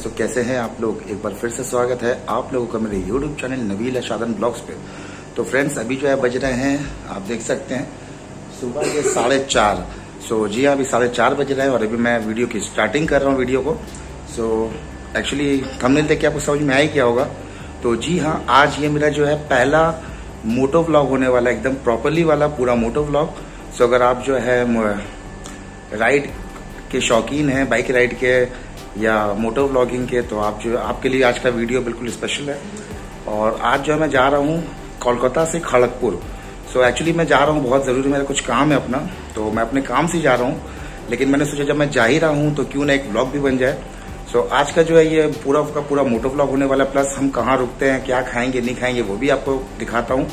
Friends, तो कैसे हैं आप लोग। एक बार फिर से स्वागत है आप लोगों का मेरे यूट्यूब चैनल नबील अशादन ब्लॉग्स पे। तो फ्रेंड्स, अभी जो है बज रहे हैं, आप देख सकते हैं सुबह के 4:30। सो जी हाँ, अभी 4:30 बज रहे हैं और अभी मैं वीडियो की स्टार्टिंग कर रहा हूँ वीडियो को। सो एक्चुअली थंबनेल देख के आपको समझ में आ ही क्या होगा। तो जी हाँ, आज ये मेरा जो है पहला मोटो व्लॉग होने वाला है, एकदम प्रॉपरली वाला पूरा मोटो व्लॉग। सो अगर आप जो है राइड के शौकीन हैं, बाइक राइड के या मोटो व्लॉगिंग के, तो आप जो आपके लिए आज का वीडियो बिल्कुल स्पेशल है। और आज जो है मैं जा रहा हूँ कोलकाता से खड़गपुर। सो एक्चुअली मैं जा रहा हूँ, बहुत ज़रूरी मेरा कुछ काम है अपना, तो मैं अपने काम से जा रहा हूँ। लेकिन मैंने सोचा जब मैं जा ही रहा हूँ तो क्यों ना एक व्लॉग भी बन जाए। सो आज का जो है ये पूरा का पूरा मोटो व्लॉग होने वाला है। प्लस हम कहाँ रुकते हैं, क्या खाएंगे नहीं खाएंगे, वो भी आपको दिखाता हूँ।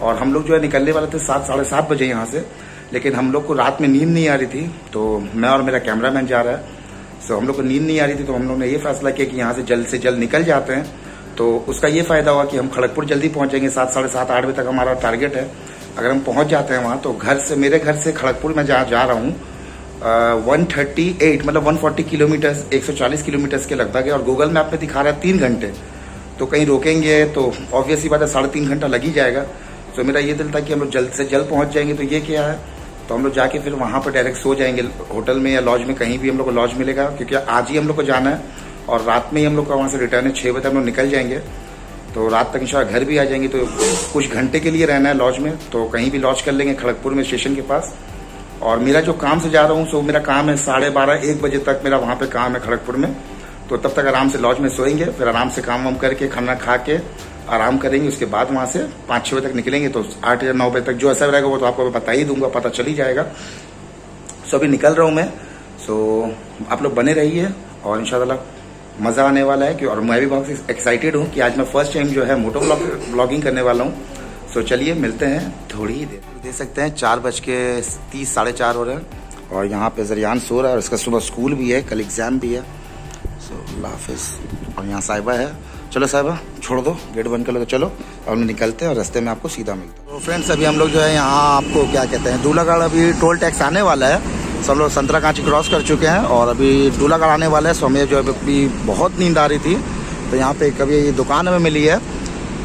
और हम लोग जो है निकलने वाले थे 7 साढ़े 7 बजे यहाँ से, लेकिन हम लोग को रात में नींद नहीं आ रही थी। तो मैं और मेरा कैमरामैन जा रहा है। सो हम लोग को नींद नहीं आ रही थी, तो हम लोग ने ये फैसला किया कि यहाँ से जल्द निकल जाते हैं। तो उसका ये फायदा हुआ कि हम खड़गपुर जल्दी पहुंचेंगे। 7 साढ़े 7 8 बजे तक हमारा टारगेट है। अगर हम पहुंच जाते हैं वहाँ, तो मेरे घर से खड़गपुर में जा रहा हूँ 138 मतलब 140 किलोमीटर, 140 किलोमीटर के लगभग है। और गूगल मैप में दिखा रहा है 3 घंटे। तो कहीं रोकेंगे तो ऑब्वियस ही बात है 3.5 घंटा लग ही जाएगा। तो मेरा ये दिल था कि हम लोग जल्द से जल्द पहुंच जाएंगे। तो ये क्या है, तो हम लोग जाके फिर वहाँ पर डायरेक्ट सो जाएंगे, होटल में या लॉज में, कहीं भी हम लोग को लॉज मिलेगा, क्योंकि आज ही हम लोग को जाना है और रात में ही हम लोग का वहाँ से रिटर्न है। 6 बजे हम लोग निकल जाएंगे, तो रात तक इंशाल्लाह घर भी आ जाएंगे। तो कुछ घंटे के लिए रहना है लॉज में, तो कहीं भी लॉज कर लेंगे खड़गपुर में स्टेशन के पास। और मेरा जो काम से जा रहा हूँ, सो मेरा काम है 12:30 1 बजे तक मेरा वहाँ पे काम है खड़गपुर में। तो तब तक आराम से लॉज में सोएंगे, फिर आराम से काम वाम करके खाना खा के आराम करेंगे। उसके बाद वहाँ से 5-6 बजे तक निकलेंगे। तो 8 या 9 बजे तक जो ऐसा रहेगा वो तो आपको बता ही दूंगा, पता चल ही जाएगा। सो अभी निकल रहा हूँ मैं। सो आप लोग बने रहिए और इंशाल्लाह मज़ा आने वाला है। और मैं भी बहुत एक्साइटेड हूँ कि आज मैं फर्स्ट टाइम जो है मोटो व्लॉगिंग करने वाला हूँ। सो चलिए मिलते हैं थोड़ी ही देर। देख सकते हैं 4:30 साढ़े 4 हो रहे हैं और यहाँ पे जरियान सो रहा है और इसका सुबह स्कूल भी है, कल एग्ज़ाम भी है। सो अल्लाह हाफिज़। और यहाँ साहिबा है। चलो साहिबा, छोड़ दो, गेट बंद कर लो। तो चलो और हम निकलते हैं और रास्ते में आपको सीधा मिलता है। तो फ्रेंड्स, अभी हम लोग जो है यहाँ आपको क्या कहते हैं, दूल्हागढ़ अभी टोल टैक्स आने वाला है। सब लोग संतरागाछी क्रॉस कर चुके हैं और अभी दूल्हागढ़ आने वाला है। सो हमें जो है अभी बहुत नींद आ रही थी, तो यहाँ पे कभी ये दुकान हमें मिली है,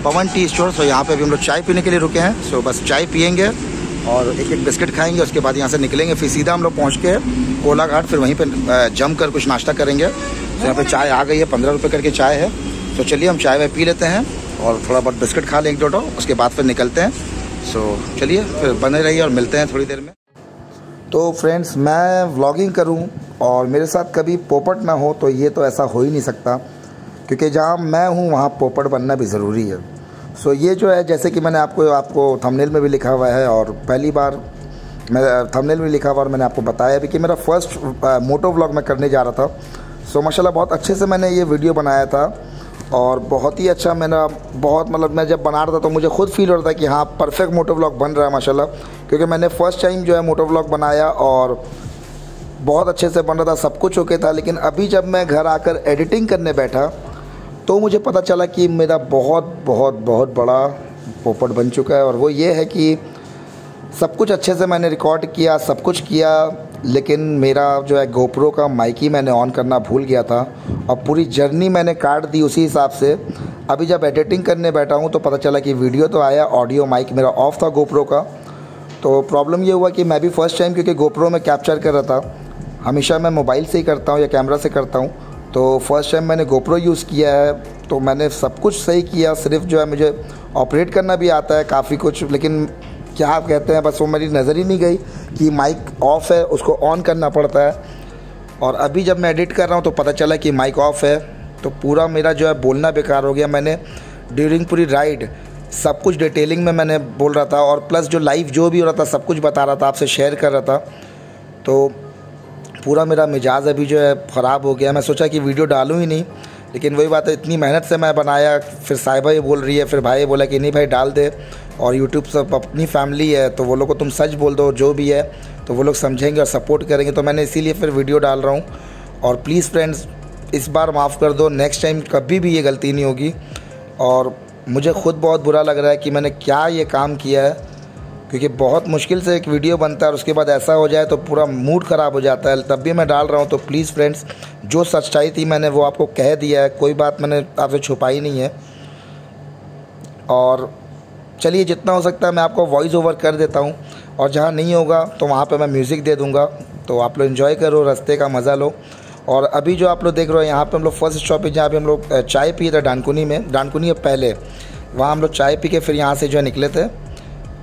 पवन टी स्टोर। सो यहाँ पे अभी हम लोग चाय पीने के लिए रुके हैं। सो बस चाय पियेंगे और एक बिस्किट खाएंगे। उसके बाद यहाँ से निकलेंगे, फिर सीधा हम लोग पहुँच के कोलाघाट, फिर वहीं पर जम कर कुछ नाश्ता करेंगे। तो यहाँ पे चाय आ गई है, 15 रुपये करके चाय है। तो चलिए हम चाय पी लेते हैं और थोड़ा बहुत बिस्किट खा लें 1-2, उसके बाद फिर निकलते हैं। सो चलिए फिर बने रहिए और मिलते हैं थोड़ी देर में। तो फ्रेंड्स, मैं व्लॉगिंग करूं और मेरे साथ कभी पोपट ना हो तो ये तो ऐसा हो ही नहीं सकता, क्योंकि जहां मैं हूं वहां पोपट बनना भी ज़रूरी है। सो ये जो है, जैसे कि मैंने आपको थंबनेल में भी लिखा हुआ है और पहली बार मैं थंबनेल में लिखा हुआ और मैंने आपको बताया भी कि मेरा फर्स्ट मोटो व्लॉग मैं करने जा रहा था। सो माशाल्लाह बहुत अच्छे से मैंने ये वीडियो बनाया था और बहुत ही अच्छा मेरा मैं जब बना रहा था तो मुझे खुद फील हो रहा था कि हाँ, परफेक्ट मोटो व्लॉग बन रहा है माशाल्लाह। क्योंकि मैंने फ़र्स्ट टाइम जो है मोटो व्लॉग बनाया और बहुत अच्छे से बन रहा था, सब कुछ ओके था। लेकिन अभी जब मैं घर आकर एडिटिंग करने बैठा तो मुझे पता चला कि मेरा बहुत बहुत बहुत बड़ा पोपट बन चुका है। और वो ये है कि सब कुछ अच्छे से मैंने रिकॉर्ड किया, सब कुछ किया, लेकिन मेरा जो है गोप्रो का माइक ही मैंने ऑन करना भूल गया था और पूरी जर्नी मैंने काट दी उसी हिसाब से। अभी जब एडिटिंग करने बैठा हूँ तो पता चला कि वीडियो तो आया, ऑडियो माइक मेरा ऑफ था गोप्रो का। तो प्रॉब्लम ये हुआ कि मैं भी फ़र्स्ट टाइम, क्योंकि गोप्रो में कैप्चर कर रहा था, हमेशा मैं मोबाइल से ही करता हूँ या कैमरा से करता हूँ, तो फर्स्ट टाइम मैंने गोप्रो यूज़ किया है। तो मैंने सब कुछ सही किया, सिर्फ जो है मुझे ऑपरेट करना भी आता है काफ़ी कुछ, लेकिन क्या आप कहते हैं, बस वो मेरी नज़र ही नहीं गई कि माइक ऑफ है, उसको ऑन करना पड़ता है। और अभी जब मैं एडिट कर रहा हूँ तो पता चला कि माइक ऑफ है, तो पूरा मेरा जो है बोलना बेकार हो गया। मैंने ड्यूरिंग पूरी राइड सब कुछ डिटेलिंग में मैंने बोल रहा था और प्लस जो लाइव जो भी हो रहा था सब कुछ बता रहा था, आपसे शेयर कर रहा था। तो पूरा मेरा मिजाज अभी जो है ख़राब हो गया। मैं सोचा कि वीडियो डालूँ ही नहीं, लेकिन वही बात है, इतनी मेहनत से मैं बनाया, फिर साहिबा ये बोल रही है, फिर भाई बोला कि नहीं भाई डाल दे, और यूट्यूब सब अपनी फैमिली है तो वो लोग को तुम सच बोल दो जो भी है तो वो लोग समझेंगे और सपोर्ट करेंगे। तो मैंने इसीलिए फिर वीडियो डाल रहा हूँ। और प्लीज़ फ्रेंड्स, इस बार माफ़ कर दो, नेक्स्ट टाइम कभी भी ये गलती नहीं होगी। और मुझे ख़ुद बहुत बुरा लग रहा है कि मैंने क्या ये काम किया है, क्योंकि बहुत मुश्किल से एक वीडियो बनता है और उसके बाद ऐसा हो जाए तो पूरा मूड ख़राब हो जाता है। तब भी मैं डाल रहा हूँ। तो प्लीज़ फ्रेंड्स, जो सच्चाई थी मैंने वो आपको कह दिया है, कोई बात मैंने आपसे छुपाई नहीं है। और चलिए, जितना हो सकता है मैं आपको वॉइस ओवर कर देता हूँ, और जहाँ नहीं होगा तो वहाँ पे मैं म्यूज़िक दे दूँगा। तो आप लोग एंजॉय करो, रास्ते का मज़ा लो। और अभी जो आप लोग देख रहे हो, यहाँ पे हम लोग फर्स्ट स्टॉपेज जहाँ पे हम लोग चाय पिए थे डानकुनी में, डानकुनी है पहले, वहाँ हम लोग चाय पी के फिर यहाँ से जो है निकले थे।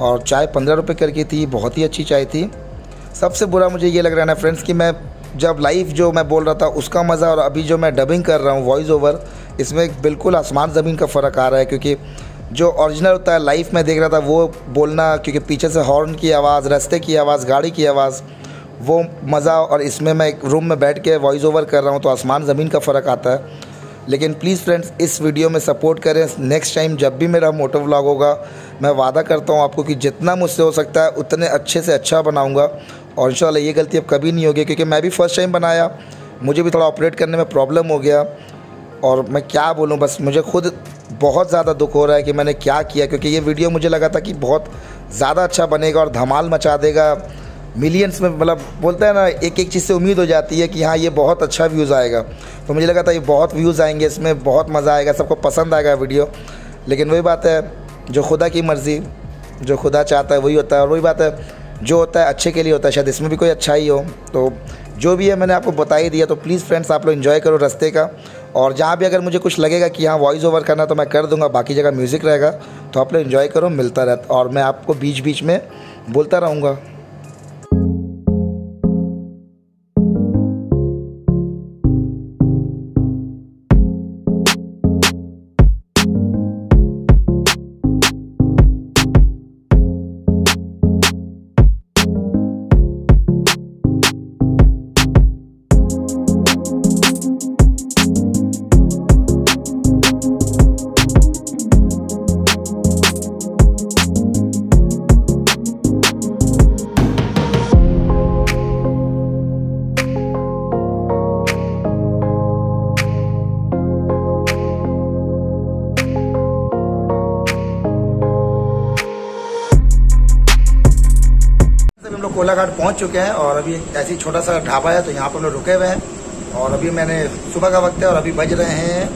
और चाय 15 रुपये करके थी, बहुत ही अच्छी चाय थी। सबसे बुरा मुझे ये लग रहा है ना फ्रेंड्स कि मैं जब लाइव जो मैं बोल रहा था उसका मज़ा और अभी जो मैं डबिंग कर रहा हूँ वॉइस ओवर, इसमें बिल्कुल आसमान ज़मीन का फ़र्क आ रहा है। क्योंकि जो ओरिजिनल होता है लाइव में देख रहा था वो बोलना, क्योंकि पीछे से हॉर्न की आवाज़, रास्ते की आवाज़, गाड़ी की आवाज़, वो मज़ा, और इसमें मैं एक रूम में बैठ के वॉइस ओवर कर रहा हूँ तो आसमान ज़मीन का फ़र्क आता है। लेकिन प्लीज़ फ्रेंड्स, इस वीडियो में सपोर्ट करें। नेक्स्ट टाइम जब भी मेरा मोटो व्लॉग होगा, मैं वादा करता हूँ आपको कि जितना मुझसे हो सकता है उतने अच्छे से अच्छा बनाऊँगा। और इंशाल्लाह ये गलती अब कभी नहीं होगी, क्योंकि मैं भी फ़र्स्ट टाइम बनाया, मुझे भी थोड़ा ऑपरेट करने में प्रॉब्लम हो गया। और मैं क्या बोलूँ, बस मुझे खुद बहुत ज़्यादा दुख हो रहा है कि मैंने क्या किया। क्योंकि ये वीडियो मुझे लगा था कि बहुत ज़्यादा अच्छा बनेगा और धमाल मचा देगा, मिलियंस में, मतलब बोलते हैं ना, एक एक चीज़ से उम्मीद हो जाती है कि हाँ ये बहुत अच्छा व्यूज़ आएगा। तो मुझे लगा था ये बहुत व्यूज़ आएंगे, इसमें बहुत मज़ा आएगा, सबको पसंद आएगा वीडियो। लेकिन वही बात है, जो खुदा की मर्ज़ी, जो खुदा चाहता है वही होता है। और वही बात है, जो होता है अच्छे के लिए होता है, शायद इसमें भी कोई अच्छा ही हो। तो जो भी है मैंने आपको बता ही दिया। तो प्लीज़ फ्रेंड्स, आप लोग एंजॉय करो रास्ते का। और जहाँ भी अगर मुझे कुछ लगेगा कि हाँ वॉइस ओवर करना तो मैं कर दूँगा, बाकी जगह म्यूज़िक रहेगा। तो आप लोग एंजॉय करो, मिलता रहता, और मैं आपको बीच बीच में बोलता रहूँगा। हम लोग कोलाघाट पहुंच चुके हैं और अभी एक ऐसी छोटा सा ढाबा है, तो यहाँ पर हम लोग रुके हुए हैं। और अभी मैंने सुबह का वक्त है और अभी बज रहे हैं,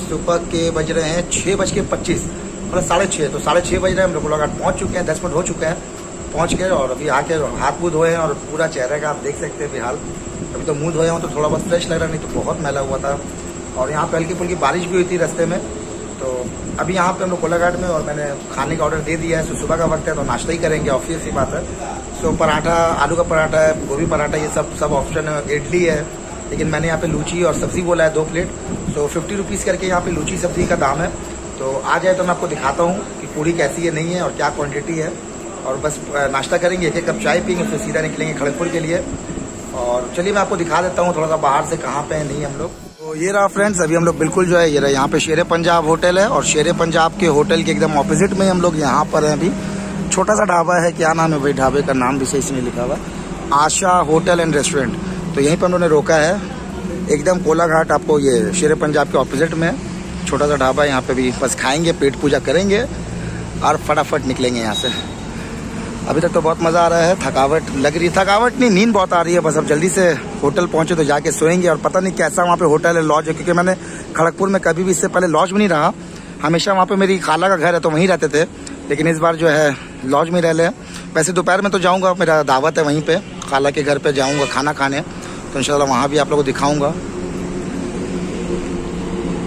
सुबह के बज रहे हैं 6:25, मतलब 6:30। तो 6:30 बज रहे हैं, हम लोग कोलाघाट पहुंच चुके हैं, 10 मिनट हो चुके हैं पहुंच के। और अभी आके हाथ मुँह धोए हैं और पूरा चेहरे का आप देख सकते हैं फिलहाल। अभी तो मुँह धोया हूँ तो थोड़ा बहुत फ्रेश लग रहा, नहीं तो बहुत मैला हुआ था। और यहाँ पे हल्की फुल्की बारिश भी हुई थी रास्ते में। तो अभी यहाँ पे हम लोग कोलाघाट में, और मैंने खाने का ऑर्डर दे दिया है। तो सुबह का वक्त है तो नाश्ता ही करेंगे, ऑब्वियस सी बात है। तो पराठा, आलू का पराठा है, गोभी पराठा, ये सब ऑप्शन है। इडली है, लेकिन मैंने यहाँ पे लूची और सब्जी बोला है 2 प्लेट। तो 50 रुपीज़ करके यहाँ पे लूची सब्जी का दाम है। तो आ जाए तो मैं आपको दिखाता हूँ कि पूरी कैसी है, नहीं है, और क्या क्वांटिटी है। और बस नाश्ता करेंगे, एक कप चाय पीएंगे, फिर सीधा निकलेंगे खड़गपुर के लिए। और चलिए मैं आपको दिखा देता हूँ थोड़ा सा बाहर से कहाँ पे है नहीं हम लोग। तो ये रहा फ्रेंड्स, अभी हम लोग बिल्कुल जो है ये रहा, यहाँ पे शेरे पंजाब होटल है। और शेरे पंजाब के होटल के एकदम ऑपोजिट में हम लोग यहाँ पर हैं। अभी छोटा सा ढाबा है, क्या नाम है भाई ढाबे का, नाम भी सही से नहीं लिखा हुआ, आशा होटल एंड रेस्टोरेंट। तो यहीं पर उन्होंने रोका है, एकदम कोलाघाट आपको ये शेरे पंजाब के ऑपोजिट में छोटा सा ढाबा है। यहाँ पे भी बस खाएंगे, पेट पूजा करेंगे और फटाफट निकलेंगे यहाँ से। अभी तक तो बहुत मज़ा आ रहा है, थकावट लग रही है, थकावट नहीं, नींद बहुत आ रही है। बस अब जल्दी से होटल पहुँचे तो जाके सोएंगे। और पता नहीं कैसा वहाँ पे होटल है, लॉज है, क्योंकि मैंने खड़गपुर में कभी भी इससे पहले लॉज में नहीं रहा। हमेशा वहाँ पे मेरी खाला का घर है तो वहीं रहते थे, लेकिन इस बार जो है लॉज में रह ले। वैसे दोपहर में तो जाऊँगा, मेरा दावत है वहीं पे, खाला के घर पे जाऊँगा खाना खाने। तो इंशाल्लाह वहाँ भी आप लोगों को दिखाऊँगा।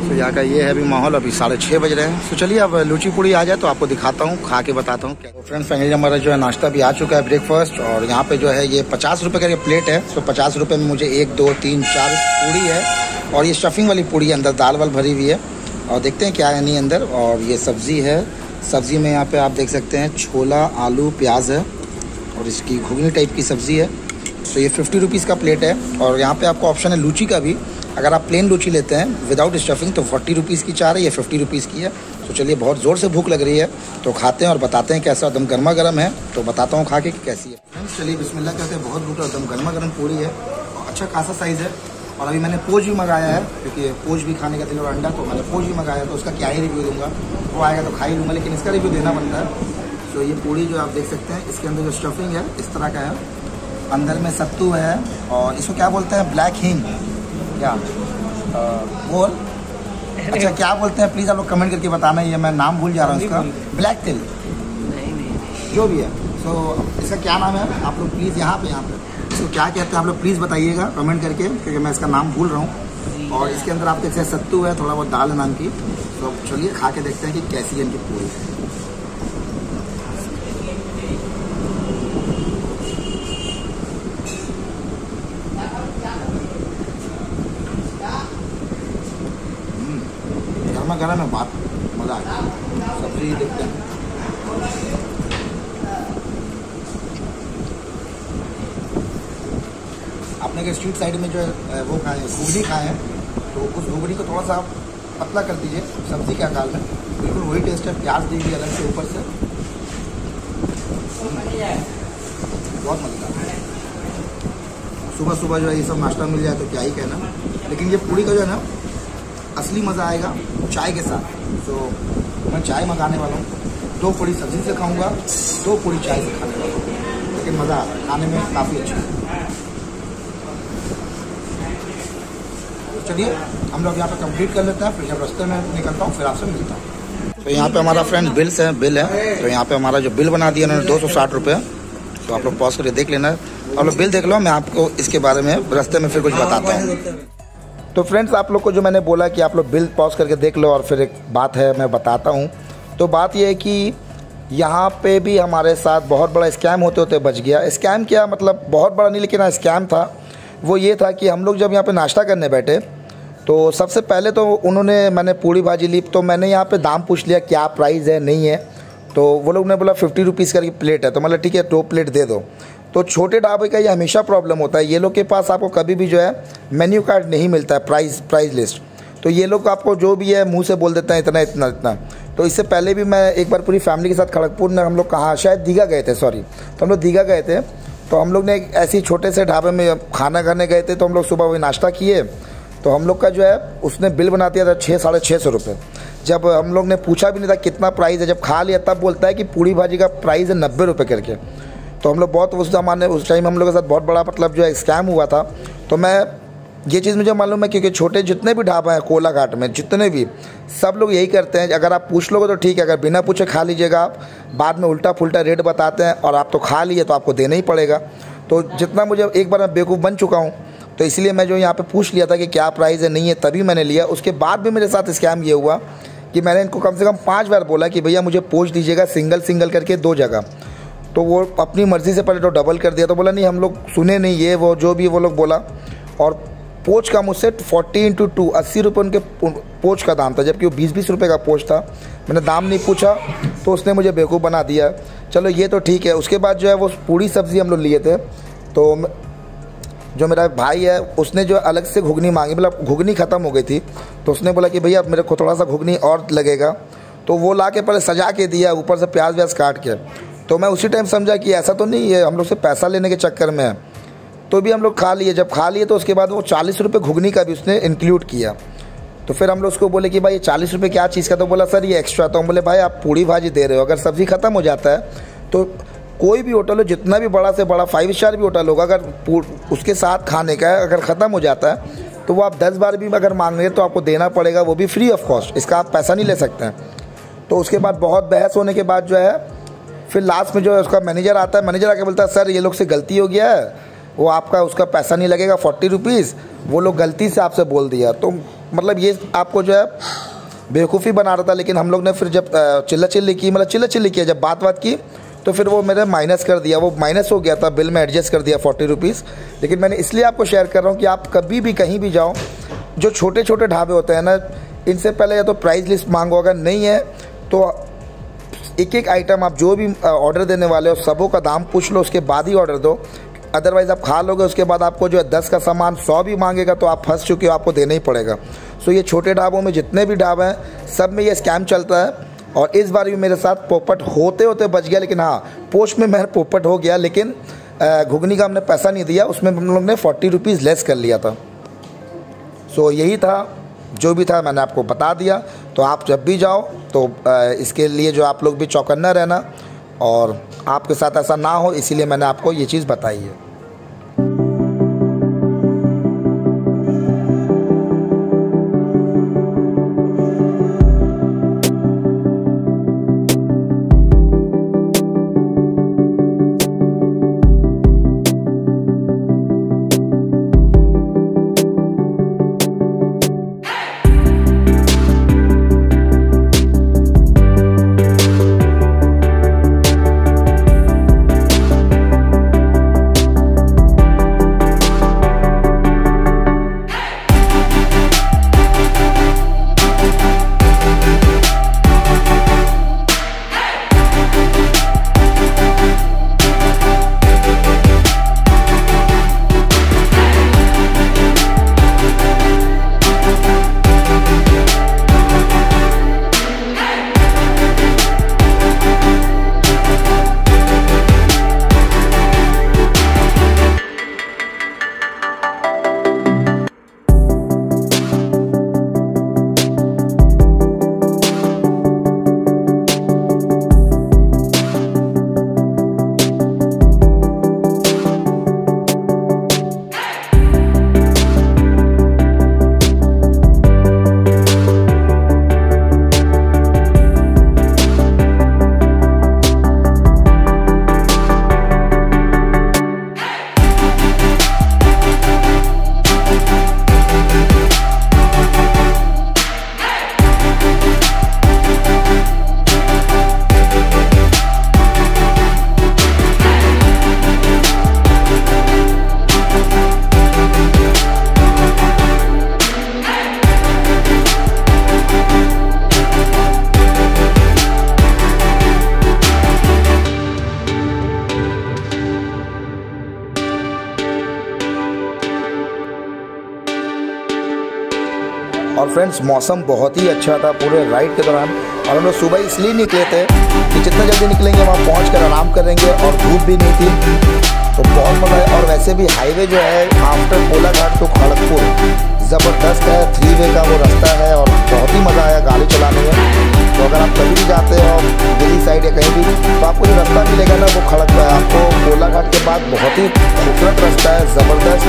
तो यहाँ का ये है अभी माहौल। अभी 6:30 बज रहे हैं। तो चलिए अब लूची पूड़ी आ जाए तो आपको दिखाता हूँ, खा के बताता हूँ क्या। तो फ्रेंड्स फाइनली हमारा जो है नाश्ता भी आ चुका है, ब्रेकफास्ट। और यहाँ पे जो है ये 50 रुपये का प्लेट है। तो 50 रुपये में मुझे 1, 2, 3, 4 पूड़ी है। और ये स्टफिंग वाली पूड़ी है, अंदर दाल वाल भरी हुई है। और देखते हैं क्या है नहीं अंदर। और ये सब्ज़ी है, सब्ज़ी में यहाँ पे आप देख सकते हैं छोला, आलू, प्याज है, और इसकी घुगनी टाइप की सब्ज़ी है। तो ये 50 रुपीज़ का प्लेट है। और यहाँ पे आपको ऑप्शन है लूची का भी, अगर आप प्लेन लूची लेते हैं विदाउट स्टफिंग तो 40 रुपीज़ की 4 है, ये 50 रुपीज़ की है। तो चलिए, बहुत ज़ोर से भूख लग रही है तो खाते हैं और बताते हैं कैसा। एकदम गर्मा गर्म है तो बताता हूँ खा के कि कैसी है। फ्रेंड्स चलिए बिस्मिल्लाह कहते हैं, बहुत भूख, एकदम गर्मा गर्म पूरी है, अच्छा खासा साइज़ है। और अभी मैंने पोज भी मंगाया है, क्योंकि पोज भी खाने का दिल और अंडा, तो मैंने पोज भी मंगाया है। तो उसका क्या ही रिव्यू दूंगा, वो आएगा तो खा ही लूँगा, लेकिन इसका रिव्यू देना बनता है। तो ये पूड़ी जो आप देख सकते हैं, इसके अंदर जो स्टफिंग है इस तरह का है, अंदर में सत्तू है और इसको क्या बोलते हैं, ब्लैक हींग क्या बोल, अच्छा क्या बोलते हैं प्लीज़ आप लोग कमेंट करके बताना, ये मैं नाम भूल जा रहा हूँ इसका, ब्लैक तिल जो भी है। तो इसका क्या नाम है आप लोग प्लीज़ यहाँ पे इसको क्या कहते हैं आप लोग प्लीज़ बताइएगा कमेंट करके, क्योंकि मैं इसका नाम भूल रहा हूँ। और इसके अंदर आप देख सकते हैं सत्तू है, थोड़ा बहुत दाल है नाम की। तो चलिए खा के देखते हैं कि कैसी है इनकी पूरी। गर्मा गर्म है, बात मज़ा आ गया। सब्जी देखते हैं, आपने अगर स्ट्रीट साइड में जो है वो खाए घुगनी खाए हैं, तो उस घुगनी को थोड़ा सा पतला कर दीजिए सब्जी के आकार में, बिल्कुल वही टेस्ट है। प्याज दीजिए अलग से ऊपर से, बहुत मज़ेदार है। सुबह सुबह जो है ये सब नाश्ता मिल जाए तो क्या ही कहना। लेकिन ये पूड़ी का जो है ना असली मज़ा आएगा चाय के साथ। तो मैं चाय मंगाने वाला हूँ, 2 पूड़ी सब्जी से खाऊंगा, 2 पूड़ी चाय से खाने वाला हूँ, लेकिन मज़ा आ रहा है, खाने में काफ़ी अच्छा है। चलिए हम लोग यहाँ पे कंप्लीट कर लेते हैं, फिर जब रास्ते में निकलता हूँ फिर आपसे मिलता हूँ। तो यहाँ पे हमारा फ्रेंड बिल है। तो यहाँ पे हमारा जो बिल बना दिया उन्होंने 260 रुपये। तो आप लोग पॉज करके देख लेना है, आप लोग बिल देख लो, मैं आपको इसके बारे में रास्ते में फिर कुछ बताता हूँ। तो फ्रेंड्स आप लोग को जो मैंने बोला कि आप लोग बिल पॉज करके देख लो और फिर एक बात है मैं बताता हूँ। तो बात यह है कि यहाँ पे भी हमारे साथ बहुत बड़ा स्कैम होते होते बच गया। स्कैम क्या मतलब बहुत बड़ा नहीं, लेकिन स्कैम था। वो ये था कि हम लोग जब यहाँ पे नाश्ता करने बैठे तो सबसे पहले तो मैंने पूड़ी भाजी ली, तो मैंने यहाँ पे दाम पूछ लिया क्या प्राइस है नहीं है। तो वो लोग ने बोला 50 रुपीज़ करके प्लेट है। तो मतलब ठीक है 2 प्लेट दे दो। तो छोटे ढाबे का ये हमेशा प्रॉब्लम होता है, ये लोग के पास आपको कभी भी जो है मेन्यू कार्ड नहीं मिलता है, प्राइस लिस्ट। तो ये लोग आपको जो भी है मुंह से बोल देते हैं इतना इतना इतना। तो इससे पहले भी मैं एक बार पूरी फैमिली के साथ खड़गपुर में हम लोग कहाँ शायद दीघा गए थे, तो हम लोग दीघा गए थे। तो हम लोग ने एक ऐसी छोटे से ढाबे में खाना खाने गए थे। तो हम लोग सुबह वही नाश्ता किए, तो हम लोग का जो है उसने बिल बना दिया था 600-650 रुपये। जब हम लोग ने पूछा भी नहीं था कितना प्राइस है, जब खा लिया तब बोलता है कि पूड़ी भाजी का प्राइस है 90 रुपये करके। तो हम लोग बहुत उस टाइम हम लोग के साथ बहुत बड़ा मतलब जो है स्कैम हुआ था। तो मैं ये चीज़ मुझे मालूम है, क्योंकि छोटे जितने भी ढाबा हैं कोलाघाट में जितने भी, सब लोग यही करते हैं। अगर आप पूछ लोगे तो ठीक है, अगर बिना पूछे खा लीजिएगा आप, बाद में उल्टा फुल्टा रेट बताते हैं और आप तो खा लिए तो आपको देना ही पड़ेगा। तो जितना मुझे एक बार मैं बेवकूफ़ बन चुका हूँ, तो इसलिए मैं जो यहाँ पे पूछ लिया था कि क्या प्राइस है नहीं है, तभी मैंने लिया। उसके बाद भी मेरे साथ स्कैम ये हुआ कि मैंने इनको कम से कम 5 बार बोला कि भैया मुझे पोंछ दीजिएगा सिंगल करके 2 जगह। तो वो अपनी मर्ज़ी से पहले तो डबल कर दिया। तो बोला नहीं हम लोग सुने नहीं, ये वो जो भी वो लोग बोला। और पोंछ का मुझसे 40 × 2 80 रुपये उनके पोंछ का दाम था, जबकि वो 20-20 रुपये का पोंछ था। मैंने दाम नहीं पूछा तो उसने मुझे बेवकूफ़ बना दिया। चलो ये तो ठीक है। उसके बाद जो है वो पूड़ी सब्ज़ी हम लोग लिए थे। तो जो मेरा भाई है उसने जो अलग से घुगनी मांगी, मतलब घुगनी ख़त्म हो गई थी। तो उसने बोला कि भैया मेरे को थोड़ा सा घुगनी और लगेगा। तो वो ला के पहले सजा के दिया, ऊपर से प्याज व्याज काट के। तो मैं उसी टाइम समझा कि ऐसा तो नहीं है हम लोग से पैसा लेने के चक्कर में है। तो भी हम लोग खा लिए। जब खा लिए तो उसके बाद वो 40 रुपये घुगनी का भी उसने इंक्लूड किया। तो फिर हम लोग उसको बोले कि भाई ये 40 रुपये क्या चीज़ का? तो बोला सर ये एक्स्ट्रा। तो हम बोले भाई आप पूड़ी भाजी दे रहे हो, अगर सब्ज़ी ख़त्म हो जाता है तो कोई भी होटल हो, जितना भी बड़ा से बड़ा 5 स्टार भी होटल होगा, अगर उसके साथ खाने का है अगर ख़त्म हो जाता है तो वो आप 10 बार भी अगर मांग रहे हैं तो आपको देना पड़ेगा, वो भी फ्री ऑफ कॉस्ट। इसका आप पैसा नहीं ले सकते हैं। तो उसके बाद बहुत बहस होने के बाद जो है फिर लास्ट में जो है उसका मैनेजर आता है। मैनेजर आके बोलता है सर ये लोग से गलती हो गया है, वो आपका उसका पैसा नहीं लगेगा 40 रुपीज़, वो लोग गलती से आपसे बोल दिया। तो मतलब ये आपको जो है बेवकूफ़ी बना रहा था। लेकिन हम लोग ने फिर जब चिल्ला चिल्ली किया, जब बात की तो फिर वो मेरे माइनस कर दिया, वो माइनस हो गया था, बिल में एडजस्ट कर दिया 40 रुपीज़। लेकिन मैंने इसलिए आपको शेयर कर रहा हूँ कि आप कभी भी कहीं भी जाओ, जो छोटे छोटे ढाबे होते हैं ना, इनसे पहले या तो प्राइस लिस्ट मांगो, अगर नहीं है तो एक एक आइटम आप जो भी ऑर्डर देने वाले हो सबों का दाम पूछ लो, उसके बाद ही ऑर्डर दो। अदरवाइज़ आप खा लोगे, उसके बाद आपको जो है 10 का सामान 100 भी मांगेगा तो आप फंस चुके हो, आपको देना ही पड़ेगा। सो ये छोटे ढाबों में जितने भी ढाबे हैं सब में ये स्कैम चलता है। और इस बार भी मेरे साथ पोपट होते होते बच गया। लेकिन हाँ, पोस्ट में मैं पोपट हो गया, लेकिन घुगनी का हमने पैसा नहीं दिया, उसमें हम लोग ने 40 रुपीज़ लेस कर लिया था। सो यही था, जो भी था मैंने आपको बता दिया। तो आप जब भी जाओ तो इसके लिए जो आप लोग भी चौकन्ना रहना। और आपके साथ ऐसा ना हो इसीलिए मैंने आपको ये चीज़ बताई है। और फ्रेंड्स मौसम बहुत ही अच्छा था पूरे राइड के दौरान। और हम लोग सुबह इसलिए निकले थे कि जितना जल्दी निकलेंगे वहाँ पहुँचकर आराम करेंगे, और धूप भी नहीं थी तो बहुत मज़ा है। और वैसे भी हाईवे जो है आफ्टर कोलाघाट टू खड़गपुर ज़बरदस्त है, 3 वे का वो रास्ता है और बहुत ही मज़ा आया गाड़ी चलाने में। तो अगर आप कभी भी जाते हो दिल्ली साइड या कहीं भी तो आपको जो रास्ता मिलेगा ना वो खड़गपुर है, आपको कोलाघाट के बाद बहुत ही खूबसूरत रास्ता है, ज़बरदस्त।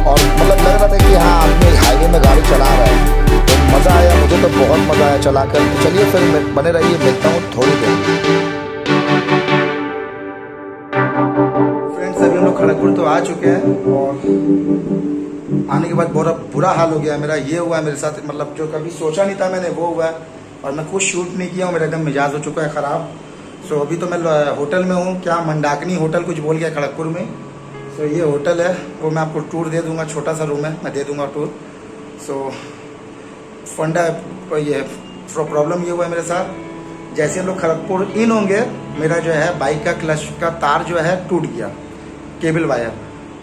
और मतलब लग रहा था कि हाँ आदमी हाईवे में गाड़ी चला रहा है, तो मज़ा आया, मुझे तो बहुत मज़ा आया चलाकर। तो चलिए फिर बने रहिए, मिलता हूँ थोड़ी देर। फ्रेंड्स अभी हम लोग खड़गपुर तो आ चुके हैं और आने के बाद बहुत बुरा हाल हो गया मेरा। ये हुआ है मेरे साथ, मतलब जो कभी सोचा नहीं था मैंने वो हुआ है, और मैं कुछ शूट नहीं किया हूँ, मेरा एकदम मिजाज हो चुका है ख़राब। सो अभी तो मैं होटल में हूँ, क्या मंडाकिनी होटल कुछ बोल गया खड़गपुर में। सो ये होटल है, वो मैं आपको टूर दे दूंगा, छोटा सा रूम है, मैं दे दूंगा टूर। सो फंडा ये प्रॉब्लम ये हुआ है मेरे साथ, जैसे हम लोग खड़गपुर इन होंगे मेरा जो है बाइक का क्लच का तार जो है टूट गया, केबल वायर।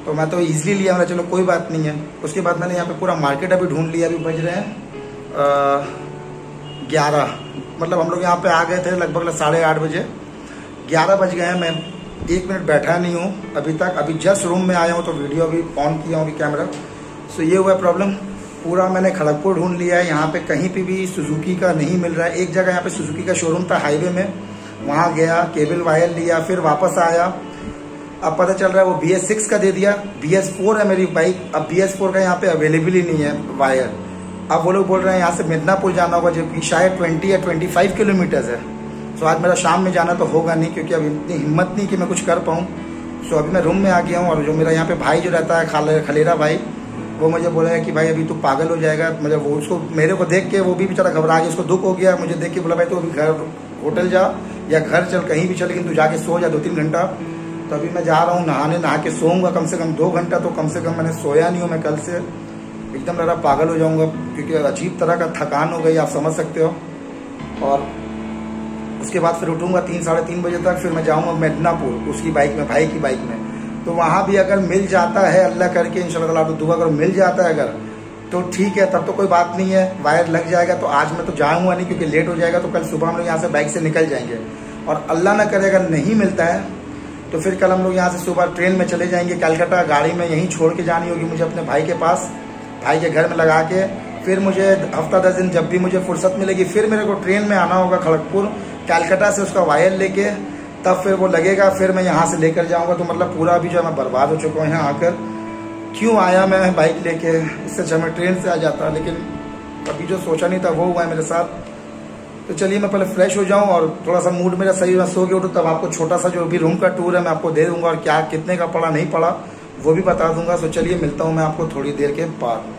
तो मैं तो ईजिली लिया, मेरा चलो कोई बात नहीं है। उसके बाद मैंने यहाँ पे पूरा मार्केट अभी ढूंढ लिया। अभी बज रहे हैं 11, मतलब हम लोग यहाँ पे आ गए थे लगभग 8:30 बजे, 11 बज गए हैं। मैं 1 मिनट बैठा नहीं हूँ अभी तक, अभी जस्ट रूम में आया हूँ तो वीडियो अभी ऑन किया हूँ अभी कैमरा। सो ये हुआ प्रॉब्लम, पूरा मैंने खड़गपुर ढूंढ लिया है, यहाँ पे कहीं पे भी सुजुकी का नहीं मिल रहा है। एक जगह यहाँ पे सुजुकी का शोरूम था हाईवे में, वहाँ गया, केबल वायर लिया, फिर वापस आया। अब पता चल रहा है वो BS6 का दे दिया, BS4 है मेरी बाइक, अब BS4 का यहाँ पे अवेलेबल ही नहीं है वायर। अब वो लोग बोल रहे हैं यहाँ से मिदनापुर जाना होगा, जो कि शायद 20 या 25 किलोमीटर है। सो आज मेरा शाम में जाना तो होगा नहीं, क्योंकि अब इतनी हिम्मत नहीं कि मैं कुछ कर पाऊँ। सो अभी मैं रूम में आ गया हूँ, और जो मेरा यहाँ पे भाई जो रहता है खलेरा भाई, वो मुझे बोला है कि भाई अभी तू पागल हो जाएगा। मतलब वो उसको मेरे को देख के वो भी बेचारा घबरा गया, उसको दुख हो गया मुझे देख के। बोला भाई तू अभी घर होटल जा या घर चल, कहीं भी चल, लेकिन तू जाके सो जा 2-3 घंटा। तो अभी मैं जा रहा हूँ नहाने, नहा के सोऊंगा कम से कम 2 घंटा। तो कम से कम मैंने सोया नहीं हूँ मैं कल से, एकदम लग रहा पागल हो जाऊँगा, क्योंकि अजीब तरह का थकान हो गई, आप समझ सकते हो। और उसके बाद फिर उठूँगा 3-3:30 बजे तक, फिर मैं जाऊँगा मिदनापुर उसकी बाइक में, भाई की बाइक में। तो वहाँ भी अगर मिल जाता है, अल्लाह करके इंशाल्लाह ताला दुआ करो मिल जाता है अगर, तो ठीक है, तब तो कोई बात नहीं है, वायर लग जाएगा। तो आज मैं तो जाऊँगा नहीं, क्योंकि लेट हो जाएगा। तो कल सुबह हम लोग यहाँ से बाइक से निकल जाएंगे, और अल्लाह ना करे अगर नहीं मिलता है तो फिर कल हम लोग यहाँ से सुबह ट्रेन में चले जाएंगे कलकत्ता। गाड़ी में यहीं छोड़ के जानी होगी मुझे अपने भाई के पास, भाई के घर में लगा के। फिर मुझे हफ्ता 10 दिन जब भी मुझे फुर्सत मिलेगी, फिर मेरे को ट्रेन में आना होगा खड़गपुर, कलकत्ता से उसका वायर लेके तब फिर वो लगेगा, फिर मैं यहाँ से लेकर जाऊँगा। तो मतलब पूरा अभी जो है मैं बर्बाद हो चुका हूँ यहाँ आकर। क्यों आया मैं बाइक लेके, इससे अच्छा मैं ट्रेन से आ जाता, लेकिन अभी जो सोचा नहीं था वो हुआ है मेरे साथ। तो चलिए मैं पहले फ्रेश हो जाऊं और थोड़ा सा मूड मेरा सही, मैं सो के उठूँ, तब आपको छोटा सा जो भी रूम का टूर है मैं आपको दे दूंगा, और क्या कितने का पड़ा नहीं पड़ा वो भी बता दूंगा। तो चलिए मिलता हूं मैं आपको थोड़ी देर के बाद।